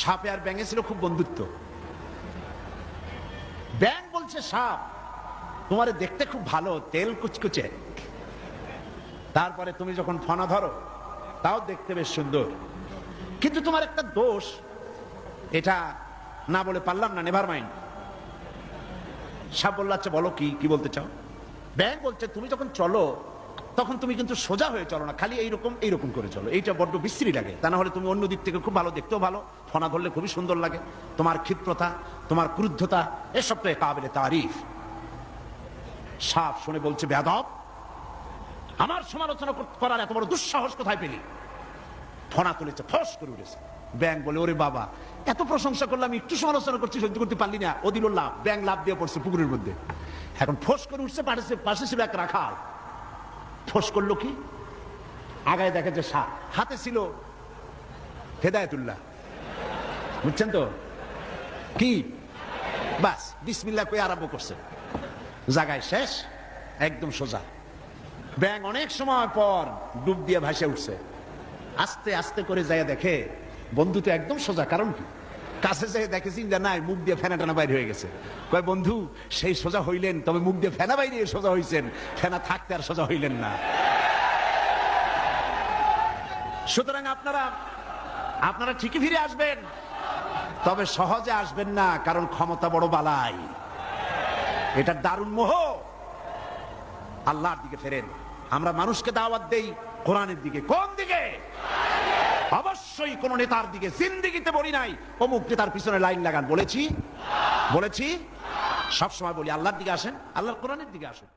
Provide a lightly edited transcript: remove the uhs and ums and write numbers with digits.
সাপে আর ব্যাঙে ছিল খুব বন্ধুত্ব। ব্যাঙ বলছে সাপ, তোমারে দেখতে খুব ভালো, তেল কুচকুচে, তারপরে তুমি যখন ফনা ধরো তাও দেখতে বেশ সুন্দর, কিন্তু তোমার একটা দোষ, এটা না বলে পারলাম না, নেভার মাইন্ড। সাপ বলল আচ্ছা বলো, কি বলতে চাও? ব্যাঙ বলছে তুমি যখন চলো তখন তুমি কিন্তু সোজা হয়ে চলো না, খালি এইরকম করে চলো, এইটা বড্ড বিশ্রী লাগে। তা না হলে তুমি অন্য দিক থেকে খুব ভালো, দেখতেও ভালো, ফনা ধরলে খুবই সুন্দর লাগে। তোমার ক্ষিপ্রতা, তোমার ক্রুদ্ধতা, এসব তো কাবিলে তারিফ। সাপ শুনে বলছে বেয়াদব, আমার সমালোচনা করার এত বড় দুঃসাহস কোথায় পেলি? ফনা তুলেছে, ফস করে উঠেছে। ব্যাঙ বলে ওরে বাবা, এত প্রশংসা করলাম, একটু সমালোচনা করছি, সহ্য করতে পারলি না। ও দিল লাভ, ব্যাঙ লাভ দিয়ে পড়ছে পুকুরের মধ্যে। এখন ফস করে উঠছে, পাশে ছিল এক রাখাল। ফস করলো কি, আগায় দেখে যে সাপ, হাতে ছিল হেদায়েতুল্লাহ, বুঝছেন তো কি? বাস বিসমিল্লাহ কই আরম্ভ করছে, জায়গায় শেষ, একদম সোজা। ব্যাঙ অনেক সময় পর ডুব দিয়ে ভাসে উঠছে, আস্তে আস্তে করে যায় দেখে বন্ধু তো একদম সোজা। কারণ কি? কাছে যেয়ে দেখে চিন্তা নাই, মুখ দিয়ে ফেনা টানা বাইরে হয়ে গেছে। কয় বন্ধু সেই সোজা হইলেন, তবে মুখ দিয়ে ফেনা বাইরে সোজা হইছেন, ফেনা থাকতে আর সোজা হইলেন না। সুতরাং আপনারা ঠিকই ফিরে আসবেন, তবে সহজে আসবেন না, কারণ ক্ষমতা বড় বালাই, এটা দারুণ মোহ। আল্লাহর দিকে ফেরেন। আমরা মানুষকে দাওয়াত দেই কোরআনের দিকে। কোন দিকে? অবশ্যই কোন নেতার দিকে। জিন্দেগিতে বলি নাই অমুক নেতার পিছনে লাইন লাগান, বলেছি? সবসময় বলি আল্লাহর দিকে আসেন, আল্লাহর কোরআনের দিকে আসেন।